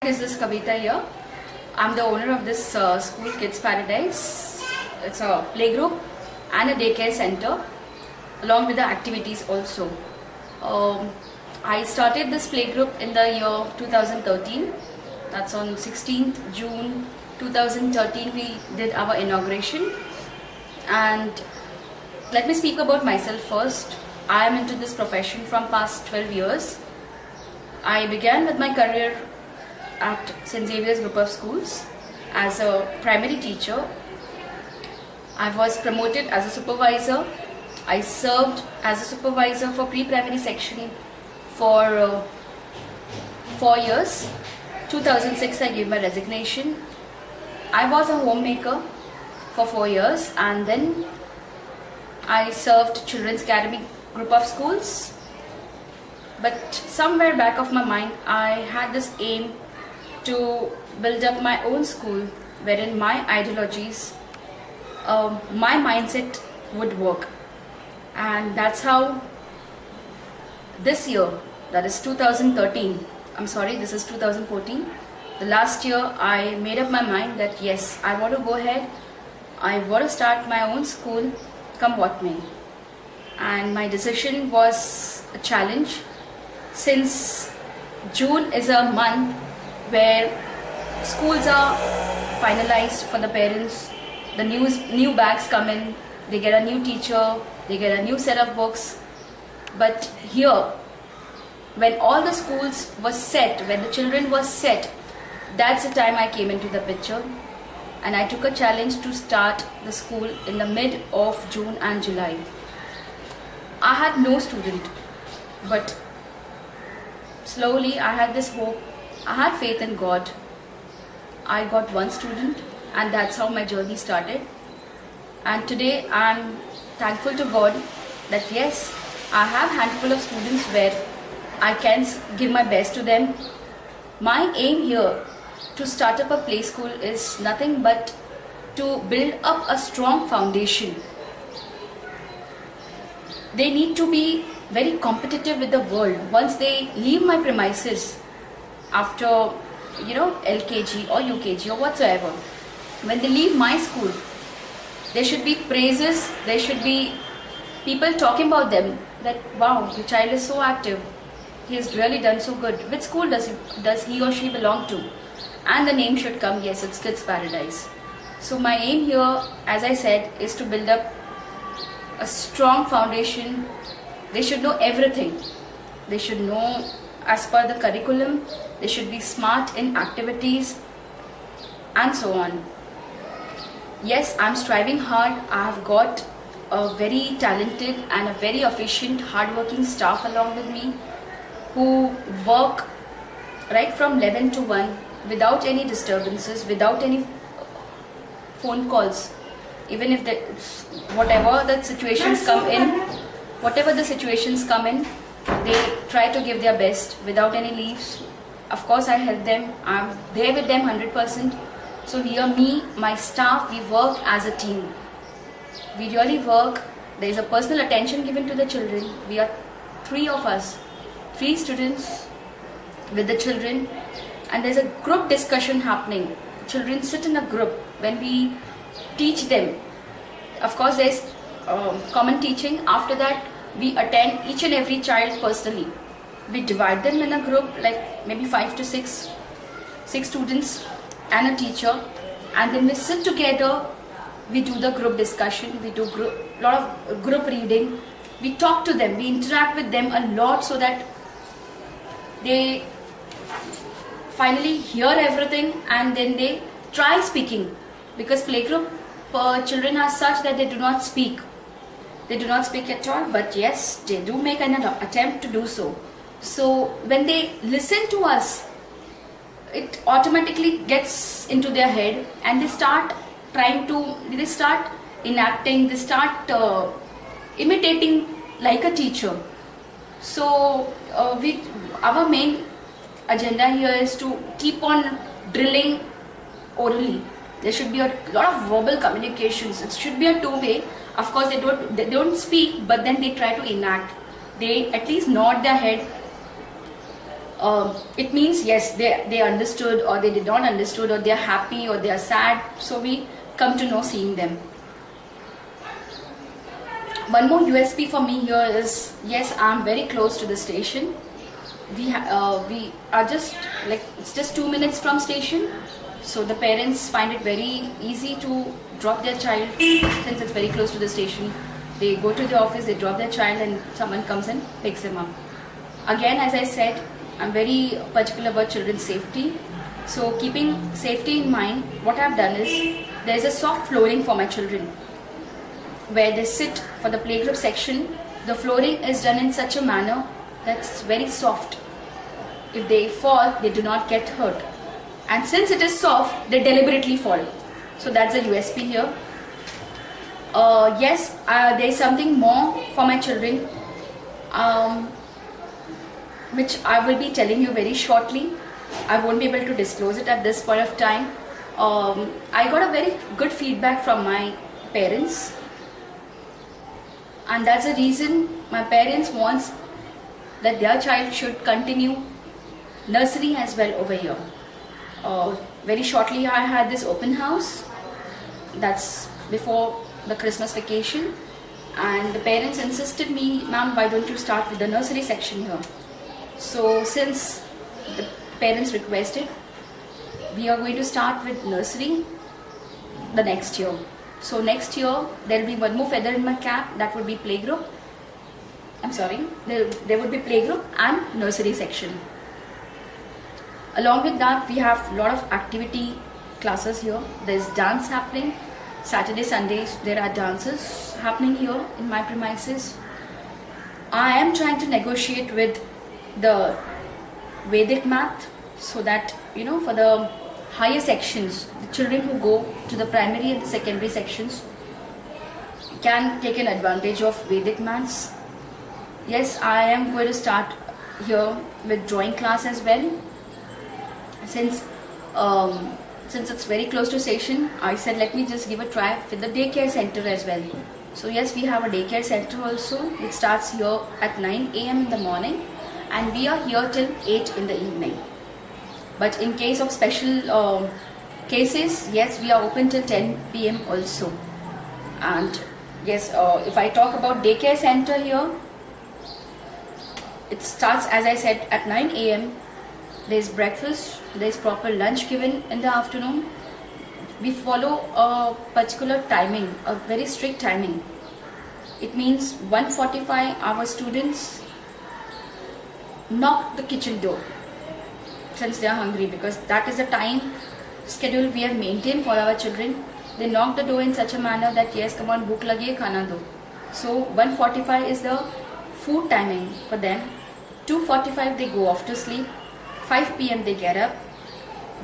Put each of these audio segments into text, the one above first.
This is Kavita here. I'm the owner of this school, Kids Paradise. It's a playgroup and a daycare center, along with the activities also. I started this playgroup in the year 2013. That's on 16th June 2013 we did our inauguration. And let me speak about myself first. I am into this profession from past 12 years. I began with my career at St. Xavier's Group of Schools as a primary teacher. I was promoted as a supervisor. I served as a supervisor for pre-primary section for 4 years. 2006 I gave my resignation. I was a homemaker for 4 years, and then I served Children's Academy Group of Schools. But somewhere back of my mind, I had this aim to build up my own school wherein my ideologies, my mindset would work. And that's how this year, that is 2013, I'm sorry, this is 2014, the last year I made up my mind that yes, I want to go ahead, I want to start my own school, come what may. And my decision was a challenge, since June is a month where schools are finalized for the parents, the new bags come in, they get a new teacher, they get a new set of books. But here, when all the schools were set, when the children were set, that's the time I came into the picture, and I took a challenge to start the school in the mid of June and July. I had no student, but slowly I had this hope, I had faith in God. I got one student, and that's how my journey started. And today I'm thankful to God that yes, I have a handful of students where I can give my best to them. My aim here to start up a play school is nothing but to build up a strong foundation. They need to be very competitive with the world. Once they leave my premises after LKG or UKG or whatsoever, when they leave my school, there should be praises, there should be people talking about them, that wow, your child is so active, he has really done so good. Which school does he or she belong to? And the name should come, yes, it's Kids Paradise. So my aim here, as I said, is to build up a strong foundation. They should know everything. They should know as per the curriculum. They should be smart in activities and so on. Yes, I'm striving hard. I have got a very talented and a very efficient, hardworking staff along with me who work right from 11 to 1 without any disturbances, without any phone calls. Even if whatever the situations come in, they try to give their best without any leaves. Of course, I help them. I'm there with them 100%. So here, me, my staff, we work as a team. We really work. There is a personal attention given to the children. We are 3 of us, 3 students with the children, and there's a group discussion happening. Children sit in a group when we teach them. Of course, there's common teaching. After that, we attend each and every child personally. We divide them in a group, like maybe 5 to 6 students and a teacher, and then we sit together. We do the group discussion. We do lot of group reading. We talk to them. We interact with them a lot so that they finally hear everything and then they try speaking, because playgroup children are such that they do not speak. They do not speak at all, but yes, they do make an attempt to do so. So when they listen to us, it automatically gets into their head, and they start enacting, they start imitating like a teacher. So our main agenda here is to keep on drilling orally. There should be a lot of verbal communications. It should be a two-way. Of course, they don't speak, but then they try to enact. They at least nod their head it means yes, they understood or they did not understood, or they are happy or they are sad. So we come to know seeing them. One more USP for me here is, yes, I'm very close to the station. We are just like, it's just 2 minutes from station, so the parents find it very easy to drop their child since it's very close to the station. They go to the office, they drop their child, and someone comes and picks them up. Again, as I said, I'm very particular about children's safety. So keeping safety in mind, what I've done is, there's a soft flooring for my children where they sit. For the playgroup section, the flooring is done in such a manner that's very soft. If they fall, they do not get hurt. And since it is soft, they deliberately fall. So that's a USP here. Yes, there's something more for my children, which I will be telling you very shortly. I won't be able to disclose it at this point of time. I got a very good feedback from my parents, and that's the reason my parents wants that their child should continue nursery as well over here. Very shortly I had this open house, that's before the Christmas vacation, and the parents insisted me, ma'am, why don't you start with the nursery section here? So since the parents requested, we are going to start with nursery the next year. So next year there will be one more feather in my cap, that would be playgroup. I'm sorry, there would be playgroup and nursery section. Along with that, we have a lot of activity classes here. There's dance happening. Saturday, Sundays, there are dances happening here in my premises. I am trying to negotiate with the Vedic math so that, for the higher sections, the children who go to the primary and the secondary sections can take an advantage of Vedic maths. Yes, I am going to start here with drawing class as well. Since it's very close to station, I said let me just give a try with the daycare center as well. So yes, we have a daycare center also, which starts here at 9 AM in the morning, and we are here till 8 in the evening. But in case of special cases, yes, we are open till 10 PM also. And yes, if I talk about daycare center here, it starts, as I said, at 9 AM. There's breakfast, there's proper lunch given in the afternoon. We follow a particular timing, a very strict timing. It means 1:45 our students knock the kitchen door since they are hungry, because that is the time schedule we have maintained for our children. They knock the door in such a manner that yes, come on, bhook lagi hai, khana do. So 1:45 is the food timing for them. 2:45 they go off to sleep. 5 PM they get up,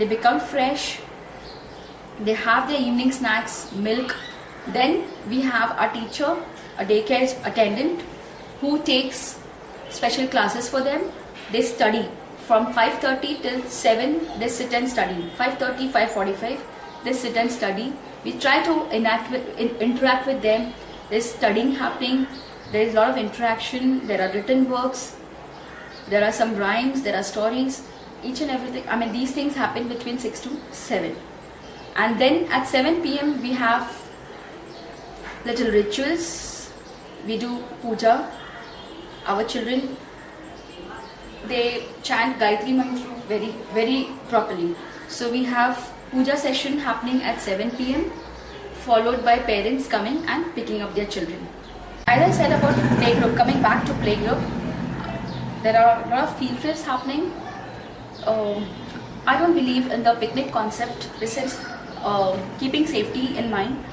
they become fresh, they have their evening snacks, milk. Then we have our teacher, a daycare attendant, who takes special classes for them. They study from 5:30 till 7, they sit and study. 5:30, 5:45, they sit and study. We try to interact with them. There's studying happening, there is a lot of interaction, there are written works, there are some rhymes, there are stories, each and everything. I mean, these things happen between 6 to 7. And then at 7 PM we have little rituals. We do puja. Our children, they chant Gayatri Mantra very, very properly. So we have puja session happening at 7 PM, followed by parents coming and picking up their children. As I said about playgroup, coming back to playgroup, there are a lot of field trips happening. I don't believe in the picnic concept. This is keeping safety in mind.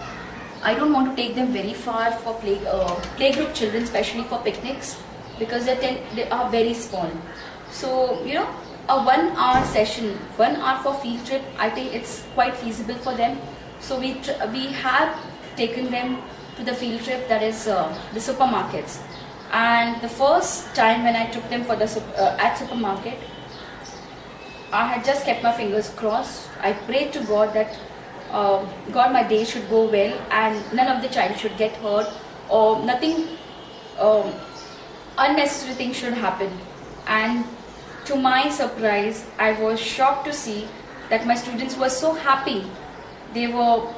I don't want to take them very far for playgroup children, especially for picnics, because they are very small. So a 1 hour session, 1 hour for field trip, I think it's quite feasible for them. So we have taken them to the field trip, that is the supermarkets. And the first time when I took them for the at supermarket, I had just kept my fingers crossed. I prayed to God that God, my day should go well and none of the child should get hurt, or nothing unnecessary thing should happen. And To my surprise, I was shocked to see that my students were so happy. They were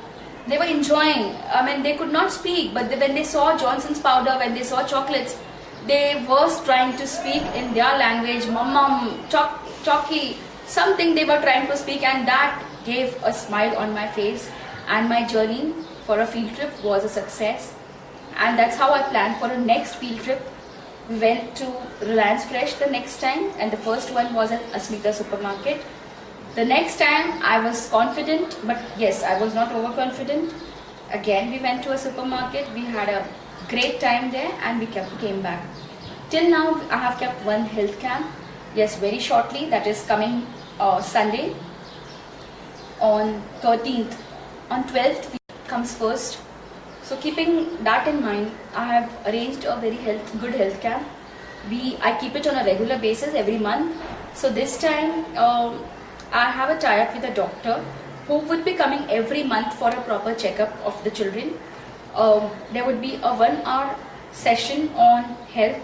they were enjoying. I mean, they could not speak, but when they saw Johnson's powder, when they saw chocolates, they were trying to speak in their language, mum, chalky, something they were trying to speak, and that gave a smile on my face. And my journey for a field trip was a success. And that's how I planned for a next field trip. We went to Reliance Fresh the next time, and the first one was at Asmita Supermarket. The next time I was confident, but yes, I was not overconfident. Again, we went to a supermarket, we had a great time there, and we came back. Till now, I have kept one health camp. Yes, very shortly, that is coming Sunday on 13th. On 12th comes first. So keeping that in mind, I have arranged a very good health camp. I keep it on a regular basis every month. So this time I have a tie-up with a doctor who would be coming every month for a proper checkup of the children. There would be a 1-hour session on health,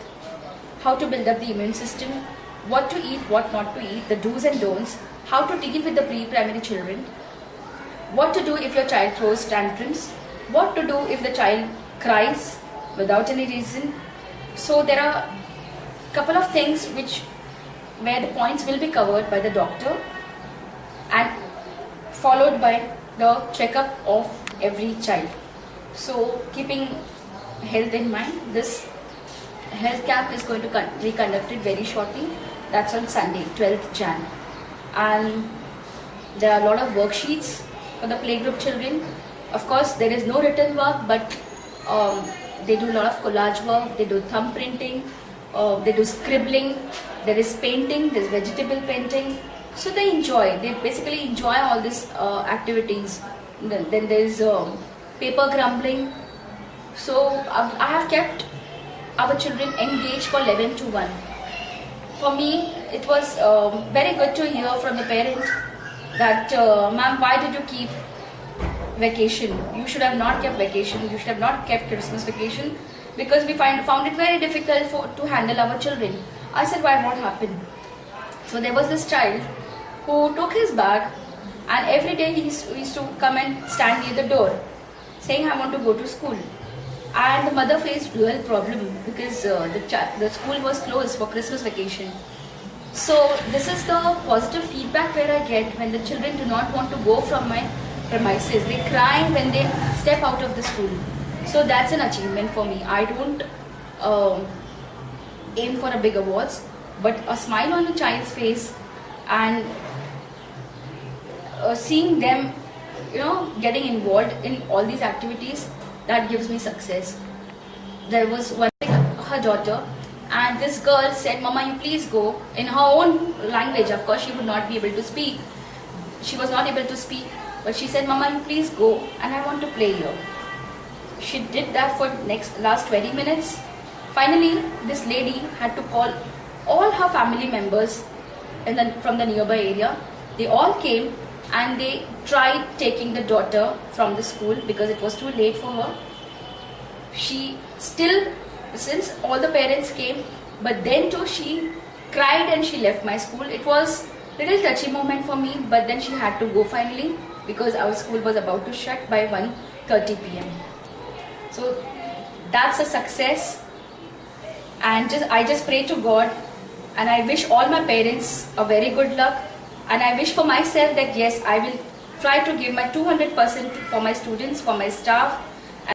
how to build up the immune system, what to eat, what not to eat, the do's and don'ts, how to deal with the pre-primary children, what to do if your child throws tantrums, what to do if the child cries without any reason. So there are a couple of things where the points will be covered by the doctor and followed by the checkup of every child. So keeping health in mind, this health camp is going to be conducted very shortly. That's on Sunday, 12th Jan. And there are a lot of worksheets for the playgroup children. Of course, there is no written work, but they do a lot of collage work, they do thumb printing, they do scribbling, there is painting, there's vegetable painting. So they basically enjoy all these activities. Then there's paper crumbling. So I have kept our children engaged for 11 to 1. For me, it was very good to hear from the parent that, ma'am, why did you keep vacation? You should have not kept vacation. You should have not kept Christmas vacation, because we found it very difficult to handle our children. I said, why, what happened? So there was this child who took his bag, and every day he used to come and stand near the door saying, I want to go to school. And the mother faced real problem because the school was closed for Christmas vacation. So this is the positive feedback where I get when the children do not want to go from my premises. They cry when they step out of the school. So that's an achievement for me. I don't aim for a big awards, but a smile on a child's face and seeing them, getting involved in all these activities, that gives me success. There was one, her daughter, and this girl said, Mama, you please go, in her own language. Of course, she would not be able to speak. She was not able to speak, but she said, Mama, you please go, and I want to play here. She did that for last 20 minutes. Finally, this lady had to call all her family members from the nearby area. They all came and they tried taking the daughter from the school because it was too late for her. She still, since all the parents came, but then too she cried and she left my school. It was a little touchy moment for me, but then she had to go finally because our school was about to shut by 1:30 p.m. So that's a success, and I just pray to God, and I wish all my parents a very good luck, and I wish for myself that yes, I will try to give my 200% for my students, for my staff,